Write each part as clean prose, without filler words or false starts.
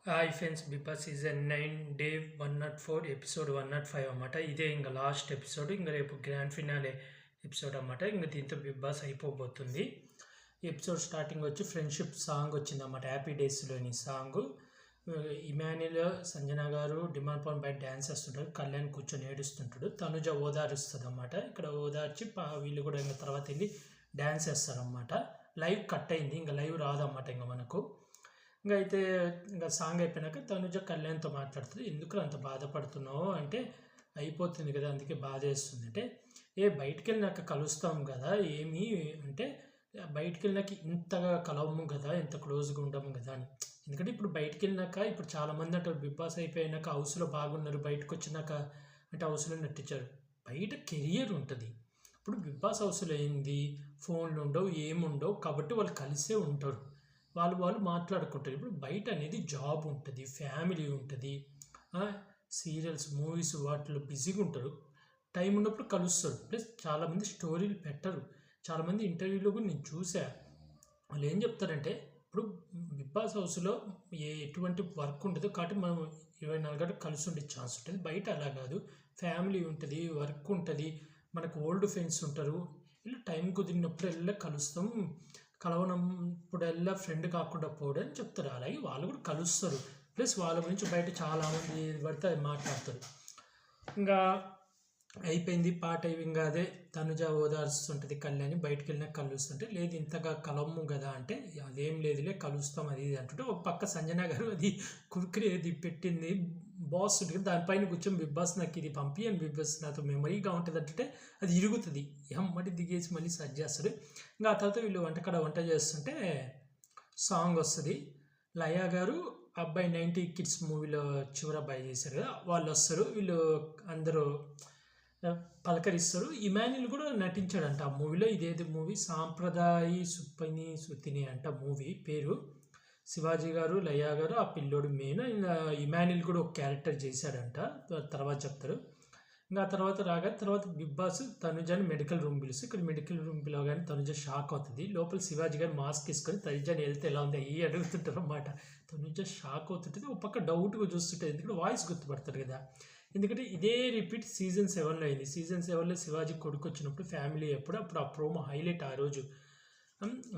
Hi friends, Bigg Boss season 9 day 104 episode 105 అన్నమాట. ఇదే ఇంకా లాస్ట్ ఎపిసోడ్. ఇంకా రేపు గ్రాండ్ ఫినాలే ఎపిసోడ్ అన్నమాట. ఇంకా దీంతో బిగ్ బాస్ అయిపోబోతుంది. ఈ ఎపిసోడ్ స్టార్టింగ్ వచ్చి ఫ్రెండ్షిప్ సాంగ్ వచ్చిందన్నమాట. హ్యాపీ డేస్లోని సాంగ్. ఇమాన్యుల్, సంజన గారు డిమాండ్ పవన్ బయట డ్యాన్స్ వేస్తుంటారు. కళ్యాణ్ కూర్చొని ఏడుస్తుంటాడు. తనుజ ఓదారుస్తుంది అన్నమాట. ఇక్కడ ఓదార్చి వీళ్ళు కూడా ఇంకా తర్వాత వెళ్ళి డ్యాన్స్ వేస్తారన్నమాట. లైవ్ కట్ అయింది, ఇంకా లైవ్ రాదన్నమాట ఇంకా మనకు. ఇంకా అయితే ఇంకా సాంగ్ అయిపోయినాక తనుజ కళ్యాణ్తో మాట్లాడుతుంది. ఎందుకు అంత బాధపడుతున్నావు అంటే, అయిపోతుంది కదా అందుకే బాధ వేస్తుంది అంటే, బయటికి వెళ్ళినాక కలుస్తాం కదా ఏమి అంటే, బయటికి వెళ్ళినాక ఇంతగా కలవము కదా, ఎంత క్లోజ్గా ఉండము కదా అని. ఎందుకంటే ఇప్పుడు బయటికి వెళ్ళినాక ఇప్పుడు చాలామంది అంటారు బిగ్ బాస్ అయిపోయినాక హౌస్లో బాగున్నారు, బయటకు వచ్చినాక అంటే హౌస్లో నటించారు. బయట కెరియర్ ఉంటుంది. ఇప్పుడు బిగ్ బాస్ హౌస్లో ఏంది, ఫోన్లు ఉండవు, ఏముండవు, కాబట్టి వాళ్ళు కలిసే ఉంటారు. వాళ్ళు మాట్లాడుకుంటారు. ఇప్పుడు బయట అనేది జాబ్ ఉంటుంది, ఫ్యామిలీ ఉంటుంది, సీరియల్స్, మూవీస్ వాటిలో బిజీగా ఉంటారు. టైం ఉన్నప్పుడు కలుస్తారు. ప్లస్ చాలామంది స్టోరీలు పెట్టరు. చాలామంది ఇంటర్వ్యూలో కూడా నేను చూసా. వాళ్ళు ఏం చెప్తారంటే, ఇప్పుడు బిగ్ బాస్ హౌస్లో ఎటువంటి వర్క్ ఉండదు కాబట్టి మనం 24 గంటలు కలిసి ఉండే ఛాన్స్ ఉంటుంది. బయట అలా కాదు, ఫ్యామిలీ ఉంటుంది, వర్క్ ఉంటుంది, మనకు ఓల్డ్ ఫ్రెండ్స్ ఉంటారు. ఇలా టైం కుదిరినప్పుడు వెళ్ళి కలుస్తాం, కలవనప్పుడల్లా ఫ్రెండ్ కాకుండా పోవడం అని చెప్తారు. అలాగే వాళ్ళు కూడా కలుస్తారు. ప్లస్ వాళ్ళ గురించి బయట చాలామంది పడితే అది మాట్లాడతారు. ఇంకా అయిపోయింది పాట. ఇంకా అదే తనుజ ఓదార్స్తుంటుంది కళ్యాణి. బయటకు వెళ్ళినా కలుస్తుంటే, లేదు ఇంతగా కలవము కదా అంటే, అదేం లేదులే కలుస్తాం అది ఇది అంటుంటే, ఒక పక్క సంజన గారు అది కుర్కురే అది పెట్టింది బాస్ ఉంటుంది, దానిపైన కూర్చొని బిగ్ బాస్ నాకు ఇది పంపియని బిగ్ బాస్ నాతో మెమరీగా ఉంటుంది అంటే అది ఇరుగుతుంది. ఎమ్మటి దిగేసి మళ్ళీ సర్చ్ చేస్తారు. ఇంకా ఆ తర్వాత వీళ్ళు వంట చేస్తుంటే సాంగ్ వస్తుంది. లయా గారు అబ్బాయి 90 కిడ్స్ మూవీలో చివరి అబ్బాయి చేశారు కదా, వాళ్ళు వస్తారు. వీళ్ళు అందరూ పలకరిస్తారు. ఇమాన్యుల్ కూడా నటించాడంట ఆ మూవీలో. ఇదేది మూవీ, సాంప్రదాయి సుప్పని సుతిని అంట మూవీ పేరు. శివాజీ గారు, లయా గారు, ఆ పిల్లోడు మెయిన్. ఇమాన్యుల్ కూడా ఒక క్యారెక్టర్ చేశాడంట, తర్వాత చెప్తారు. ఇంకా తర్వాత తర్వాత బిగ్ బాస్ తనుజాని మెడికల్ రూమ్ పిలుస్తుంది. ఇక్కడ మెడికల్ రూమ్ పిలవగానే తనుజ షాక్ అవుతుంది. లోపల శివాజీ గారు మాస్క్ వేసుకొని తనుజాని వెళ్తే ఎలా ఉంది అయ్యి అడుగుతుంటారు అన్నమాట. తనుజ షాక్ అవుతుంటుంది. ఒక పక్క డౌట్గా చూస్తుంటుంది, ఎందుకంటే వాయిస్ గుర్తుపడతారు కదా. ఎందుకంటే ఇదే రిపీట్ సీజన్ 7లో అయింది. సీజన్ 7లో శివాజీ కొడుకు వచ్చినప్పుడు ఫ్యామిలీ అప్పుడు ఆ ప్రోమో హైలైట్ ఆ రోజు.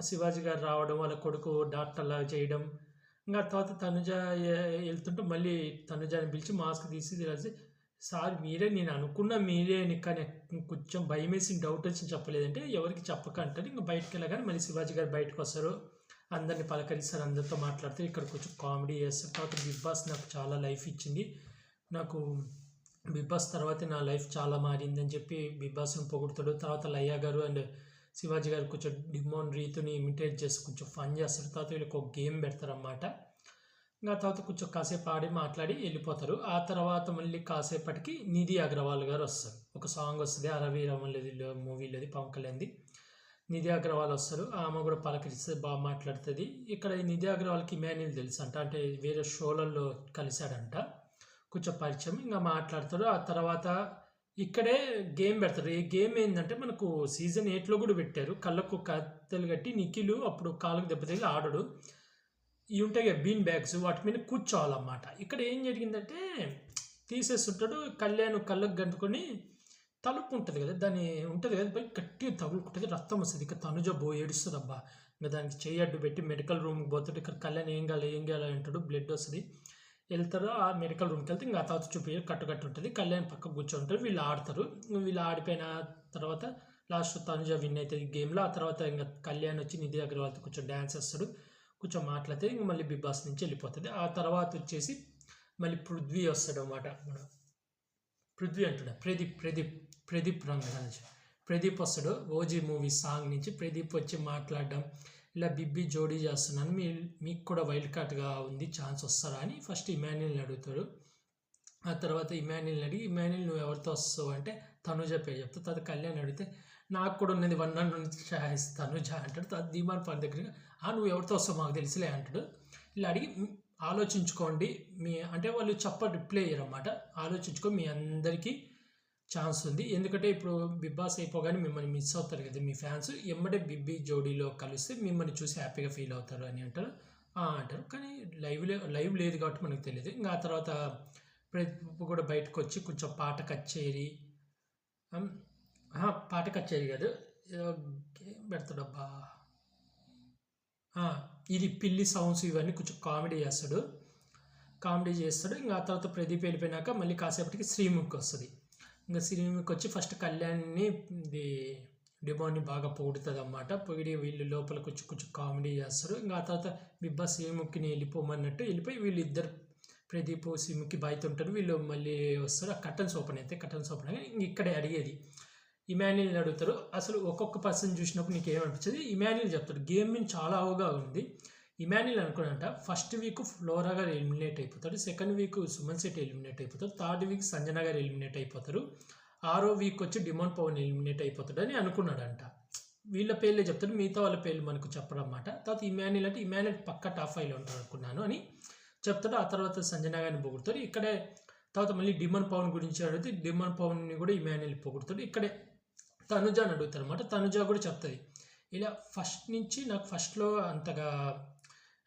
శివాజీ గారు రావడం, వాళ్ళ కొడుకు డాక్టర్లా చేయడం. ఇంకా తర్వాత తనుజ వెళ్తుంటే మళ్ళీ తనుజాని పిలిచి మాస్క్ తీసి తెలిసి, సార్ మీరే, నేను అనుకున్నా మీరే అని, కానీ కొంచెం భయం వేసి డౌట్ వచ్చి చెప్పలేదంటే ఎవరికి చెప్పకంటారు. ఇంకా బయటకు వెళ్ళగానే మళ్ళీ శివాజీ గారు బయటకు వస్తారు, అందరిని పలకరిస్తారు, అందరితో మాట్లాడుతూ ఇక్కడ కొంచెం కామెడీ చేస్తారు. తర్వాత బిగ్ బాస్ నాకు చాలా లైఫ్ ఇచ్చింది, నాకు బిగ్ బాస్ తర్వాతే నా లైఫ్ చాలా మారిందని చెప్పి బిగ్ బాస్ని పొగుడుతాడు. తర్వాత లయ్య గారు అండ్ శివాజీ గారు కొంచెం డిమోన్ రీతుని ఇమిటేట్ చేసి కొంచెం ఫన్ చేస్తారు. తర్వాత వీళ్ళకి ఒక గేమ్ పెడతారన్నమాట. ఇంకా తర్వాత కొంచెం కాసేపు ఆడి మాట్లాడి వెళ్ళిపోతారు. ఆ తర్వాత మళ్ళీ కాసేపటికి నిధి అగర్వాల్ గారు వస్తారు. ఒక సాంగ్ వస్తుంది, అరవీ రమణది మూవీలోది, పవన్ కళ్యాణ్ది. నిధి అగర్వాల్ వస్తారు. ఆమె కూడా పలకరిస్తుంది, బాగా మాట్లాడుతుంది. ఇక్కడ నిధి అగర్వాల్కి ఇమాన్యుల్ తెలుసు అంట, అంటే వేరే షోలలో కలిశాడంట, కొంచెం పరిచయం. ఇంకా మాట్లాడతాడు. ఆ తర్వాత ఇక్కడే గేమ్ పెడతారు. ఈ గేమ్ ఏంటంటే మనకు సీజన్ 8లో కూడా పెట్టారు. కళ్ళకు కత్తెలు కట్టి నిఖిలు అప్పుడు కాళ్ళకు దెబ్బతగిలి ఆడడు, ఇవి ఉంటాయి కదా బీన్ బ్యాగ్స్, వాటి మీద కూర్చోవాలన్నమాట. ఇక్కడ ఏం జరిగిందంటే తీసేస్తుంటాడు. కళ్యాణ్ కళ్ళకు గంటుకొని తలుపు ఉంటుంది కదా, దాన్ని ఉంటుంది కదా పోయి గట్టిగా తగులుకుంటుంది, రక్తం వస్తుంది. ఇక్కడ తనుజ ఏడుస్తుంది అబ్బా. ఇంకా దానికి చేయి అడ్డు పెట్టి మెడికల్ రూమ్కి పోతుంటే ఇక్కడ కళ్యాణ్ ఏం కాలే అంటాడు, బ్లడ్ వస్తుంది. వెళ్తారు ఆ మెడికల్ రూమ్కి వెళ్తే ఇంకా తర్వాత చూపి కట్టు ఉంటుంది. కళ్యాణ్ పక్క కూర్చుంటారు, వీళ్ళు ఆడతారు. వీళ్ళు ఆడిపోయిన తర్వాత లాస్ట్ తనుజ విన్ అవుతుంది గేమ్లో. ఆ తర్వాత ఇంకా కళ్యాణ్ వచ్చి నిధి అగర్వాల్తో కొంచెం డ్యాన్స్ వేస్తాడు, కొంచెం మాట్లాడితే ఇంకా మళ్ళీ బిగ్ బాస్ నుంచి వెళ్ళిపోతుంది. ఆ తర్వాత వచ్చేసి మళ్ళీ పృథ్వీ వస్తాడు అన్నమాట. పృథ్వీ అంటున్నా ప్రదీప్ రంగరాజ్ ప్రదీప్ వస్తాడు. ఓజీ మూవీ సాంగ్ నుంచి ప్రదీప్ వచ్చి మాట్లాడడం, ఇలా బిబ్బి జోడీ చేస్తున్నాను, మీకు కూడా వైల్డ్ కార్డ్గా ఉంది, ఛాన్స్ వస్తారా అని ఫస్ట్ ఇమాన్యుల్ని అడుగుతాడు. ఆ తర్వాత ఇమాన్యుల్ని అడిగి, ఇమాన్యుల్ నువ్వు ఎవరితో వస్తావు అంటే తనుజ పేరు చెప్తావు. తర్వాత కళ్యాణ్ అడిగితే నాకు కూడా ఉన్నది 1 నుంచి తనుజ అంటాడు. తర్వాత ధీమాన్ పర్ దగ్గరగా నువ్వు ఎవరితో వస్తావు మాకు తెలుసులే అంటాడు. ఇలా అడిగి ఆలోచించుకోండి మీ అంటే వాళ్ళు రిప్లై అయ్యారన్నమాట. ఆలోచించుకో, మీ అందరికీ ఛాన్స్ ఉంది. ఎందుకంటే ఇప్పుడు బిగ్ బాస్ అయిపోగానే మిమ్మల్ని మిస్ అవుతారు కదా మీ ఫ్యాన్స్, ఎమ్మడే బిబ్బీ జోడీలో కలిస్తే మిమ్మల్ని చూసి హ్యాపీగా ఫీల్ అవుతారు అని అంటారు. అంటారు. కానీ లైవ్ లేదు కాబట్టి మనకు తెలియదు. ఇంకా ఆ తర్వాత ప్రదీప్ కూడా బయటకు వచ్చి కొంచెం పాట కచేరీ పాట కచేరీ కాదు, ఏదో గేమ్ పెడతాడబ్బా, ఇది పిల్లి సౌండ్స్ ఇవన్నీ కొంచెం కామెడీ చేస్తాడు. ఇంకా ఆ తర్వాత ప్రదీప్ వెళ్ళిపోయినాక మళ్ళీ కాసేపటికి శ్రీముఖి వస్తుంది. ఇంకా శ్రీముఖి వచ్చి ఫస్ట్ కళ్యాణ్ని డిమోని బాగా పొగుడుతుంది అన్నమాట. పొగిడి వీళ్ళు లోపలికి వచ్చి కొంచెం కామెడీ చేస్తారు. ఇంకా ఆ తర్వాత బిగ్ బాస్ శ్రీముఖిని వెళ్ళిపోయి వీళ్ళిద్దరు ప్రదీప్ శ్రీముఖి బాయ్తుంటారు. వీళ్ళు మళ్ళీ వస్తారు. ఆ కర్టన్స్ ఓపెన్ అయితే ఇక్కడే అడిగేది ఇమాన్యుల్ని అడుగుతారు. అసలు ఒక్కొక్క పర్సన్ చూసినప్పుడు నీకు ఏమనిపించింది? ఇమాన్యుల్ చెప్తాడు గేమ్ మీద చాలా అవగా ఉంది. ఇమాన్యుల్ అనుకున్నాడంట ఫస్ట్ వీక్ ఫ్లోరా గారు ఎలిమినేట్ అయిపోతాడు, second week Suman Shetty eliminate అయిపోతాడు, థర్డ్ వీక్ సంజన గారు ఎలిమినేట్ అయిపోతారు, 6వ వీక్ వచ్చి డిమాండ్ పవన్ ఎలిమినేట్ అయిపోతాడు అని అనుకున్నాడంట. వీళ్ళ పేర్లే చెప్తాడు, మిగతా వాళ్ళ పేర్లు మనకు చెప్పడం అన్నమాట. తర్వాత ఇమాన్యుల్ అంటే ఇమాన్యుల్ పక్క టాప్ 5లో ఉంటాడు అనుకున్నాను అని చెప్తాడు. ఆ తర్వాత సంజన గారిని పొగుడుతాడు. ఇక్కడే తర్వాత మళ్ళీ డిమాండ్ పవన్ గురించి అడిగితే డిమాండ్ పవన్ని కూడా ఇమాన్యుల్ పొగుడుతాడు. ఇక్కడే తనుజ అని అడుగుతారు అనమాట. తనుజ కూడా చెప్తుంది ఇలా ఫస్ట్ నుంచి నాకు ఫస్ట్లో అంతగా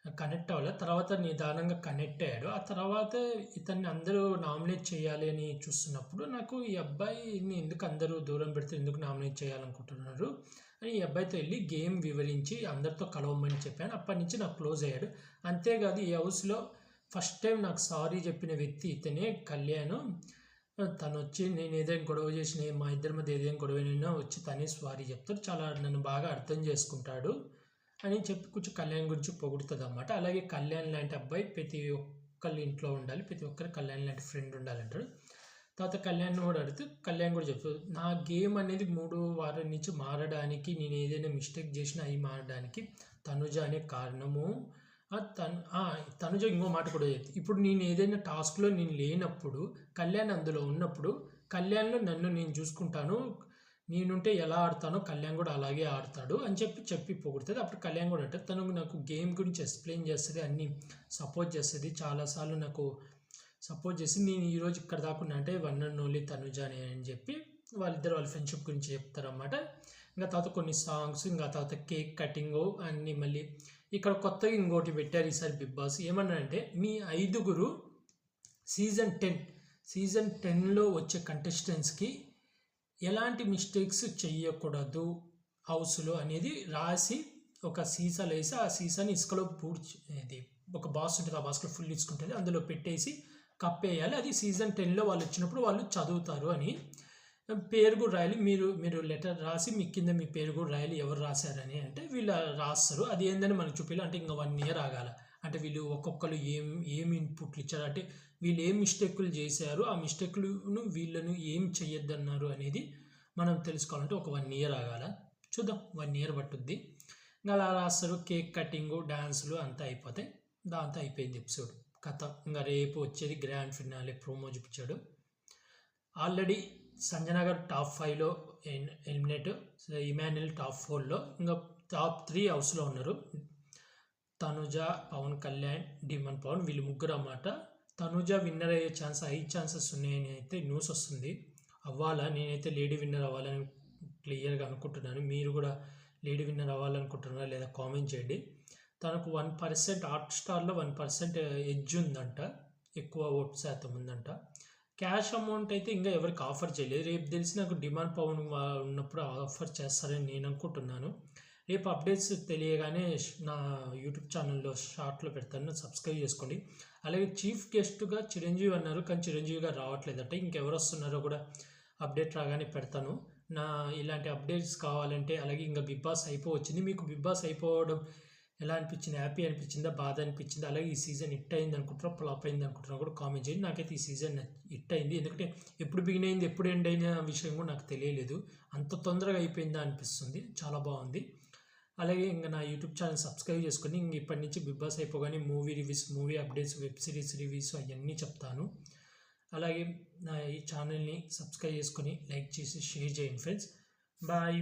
కనెక్ట్ అవ్వలేదు, తర్వాత నిదానంగా కనెక్ట్ అయ్యాడు. ఆ తర్వాత ఇతన్ని అందరూ నామినేట్ చేయాలి అని చూస్తున్నప్పుడు నాకు ఈ అబ్బాయిని ఎందుకు అందరూ దూరం పెడితే ఎందుకు నామినేట్ చేయాలనుకుంటున్నారు అని ఈ అబ్బాయితో వెళ్ళి గేమ్ వివరించి అందరితో కలవమని చెప్పాను. అప్పటి నుంచి నాకు క్లోజ్ అయ్యాడు. అంతేకాదు ఈ హౌస్లో ఫస్ట్ టైం నాకు సారీ చెప్పిన వ్యక్తి ఇతనే కళ్యాణ్. తను వచ్చి నేను ఏదైనా గొడవ చేసిన మా ఇద్దరి మధ్య ఏదైనా గొడవైనా వచ్చి తనే సారీ చెప్తాడు, చాలా నన్ను బాగా అర్థం చేసుకుంటాడు అని చెప్పి కొంచెం కళ్యాణ్ గురించి పొగుడుతుంది అన్నమాట. అలాగే కళ్యాణ్ లాంటి అబ్బాయి ప్రతి ఒక్కళ్ళ ఇంట్లో ఉండాలి, ప్రతి ఒక్కరు కళ్యాణ్ లాంటి ఫ్రెండ్ ఉండాలంటాడు. తర్వాత కళ్యాణ్ కూడా అడుగుతూ కళ్యాణ్ కూడా చెప్తాడు నా గేమ్ అనేది 3 వారాల నుంచి మారడానికి, నేను ఏదైనా మిస్టేక్ చేసినా అవి మారడానికి తనుజ అనే కారణము. తనుజ ఇంకో మాట కూడా చెప్తుంది, ఇప్పుడు నేను ఏదైనా టాస్క్లో నేను లేనప్పుడు కళ్యాణ్ అందులో ఉన్నప్పుడు కళ్యాణ్లో నన్ను నేను చూసుకుంటాను, నేనుంటే ఎలా ఆడతానో కళ్యాణ్ కూడా అలాగే ఆడతాడు అని చెప్పి పొగుడుతుంది. అప్పుడు కళ్యాణ్ కూడా అంటే తను నాకు గేమ్ గురించి ఎక్స్ప్లెయిన్ చేస్తుంది, అన్నీ సపోర్ట్ చేస్తుంది, చాలాసార్లు నాకు సపోర్ట్ చేసి నేను ఈరోజు ఇక్కడ దాకున్నా అంటే వన్ అండ్ ఓన్లీ తనుజానే అని చెప్పి వాళ్ళిద్దరు వాళ్ళ ఫ్రెండ్షిప్ గురించి చెప్తారన్నమాట. ఇంకా తర్వాత కొన్ని సాంగ్స్, ఇంకా తర్వాత కేక్ కటింగ్ అన్నీ. మళ్ళీ ఇక్కడ కొత్తగా ఇంకోటి పెట్టారు ఈసారి బిగ్ బాస్ ఏమన్నారంటే మీ 5గురు సీజన్ 10లో వచ్చే కంటెస్టెంట్స్కి ఎలాంటి మిస్టేక్స్ చెయ్యకూడదు హౌస్లో అనేది రాసి ఒక సీసాలో వేసి ఆ సీసాని ఇసుకలో పూడ్చి ఒక బాక్స్ ఉంటుంది, ఆ బాక్స్లో ఫుల్ ఇసుకుంటుంది, అందులో పెట్టేసి కప్పేయాలి. అది సీజన్ 10లో వాళ్ళు వచ్చినప్పుడు వాళ్ళు చదువుతారు అని. పేరు కూడా రాయాలి, మీరు లెటర్ రాసి మీ కింద మీ పేరు కూడా రాయాలి ఎవరు రాశారని. అంటే వీళ్ళు రాస్తారు, అది ఏందని మనకు చూపించాలి. అంటే ఇంకా 1 year ఆగాల. అంటే వీళ్ళు ఒక్కొక్కరు ఏం ఇన్పుట్లు ఇచ్చారు, అంటే వీళ్ళు ఏం మిస్టేక్లు చేశారు, ఆ మిస్టేక్లను వీళ్ళను ఏం చెయ్యొద్దన్నారు అనేది మనం తెలుసుకోవాలంటే ఒక 1 year ఆగాల. చూద్దాం, 1 year పట్టుద్ది. ఇంకా అలా రాస్తారు. కేక్ కటింగు, డాన్సులు అంతా అయిపోతాయి. దాంతో అయిపోయింది ఎపిసోడ్ కథ. ఇంకా రేపు వచ్చేది గ్రాండ్ ఫినాలే ప్రోమో చూపించాడు. ఆల్రెడీ సంజన గారు టాప్ 5లో ఎలిమినేట్, ఇమాన్యుల్ టాప్ 4లో, ఇంకా టాప్ 3 హౌస్లో ఉన్నారు. తనుజ, పవన్ కళ్యాణ్, డిమాండ్ పవన్, వీళ్ళు ముగ్గురు అన్నమాట. తనుజ విన్నర్ అయ్యే ఛాన్స్ 5 chances ఉన్నాయని అయితే న్యూస్ వస్తుంది. అవ్వాలా, నేనైతే లేడీ విన్నర్ అవ్వాలని క్లియర్గా అనుకుంటున్నాను. మీరు కూడా లేడీ విన్నర్ అవ్వాలనుకుంటున్నారా లేదా కామెంట్ చేయండి. తనకు 1% హాట్స్టార్లో 1% ఎడ్జ్ ఉందంట, ఎక్కువ ఓటు శాతం ఉందంట. క్యాష్ అమౌంట్ అయితే ఇంకా ఎవరికి ఆఫర్ చేయలేదు. రేపు తెలిసి నాకు డిమాండ్ పవన్ ఉన్నప్పుడు ఆఫర్ చేస్తారని నేను అనుకుంటున్నాను. రేపు అప్డేట్స్ తెలియగానే నా యూట్యూబ్ ఛానల్లో షార్ట్లో పెడతాను, సబ్స్క్రైబ్ చేసుకోండి. అలాగే చీఫ్ గెస్ట్గా చిరంజీవి అన్నారు, కానీ చిరంజీవి గారు రావట్లేదట. ఇంకెవరు వస్తున్నారో కూడా అప్డేట్ రాగానే పెడతాను. ఇలాంటి అప్డేట్స్ కావాలంటే, అలాగే ఇంకా బిగ్ బాస్ అయిపోవచ్చింది. మీకు బిగ్ బాస్ అయిపోవడం ఎలా అనిపించింది? హ్యాపీ అనిపించిందా, బాధ అనిపించిందా? అలాగే ఈ సీజన్ హిట్ అయింది అనుకుంటారా, ఫ్లాప్ అయింది అనుకుంటారా కూడా కామెంట్ చేయండి. నాకైతే ఈ సీజన్ హిట్ అయింది, ఎందుకంటే ఎప్పుడు బిగిన్ అయింది ఎప్పుడు ఎండ్ అయిన విషయం కూడా నాకు తెలియలేదు. అంత తొందరగా అయిపోయిందా అనిపిస్తుంది. చాలా బాగుంది. అలాగే ఇంకా నా యూట్యూబ్ ఛానల్ సబ్స్క్రైబ్ చేసుకొని ఇంక ఇప్పటి నుంచి బిగ్ బాస్ అయిపోగానే movie reviews, movie updates, web series reviews అవన్నీ చెప్తాను. అలాగే నా ఈ ఛానల్ని సబ్స్క్రైబ్ చేసుకొని లైక్ చేసి షేర్ చేయండి ఫ్రెండ్స్. బాయ్.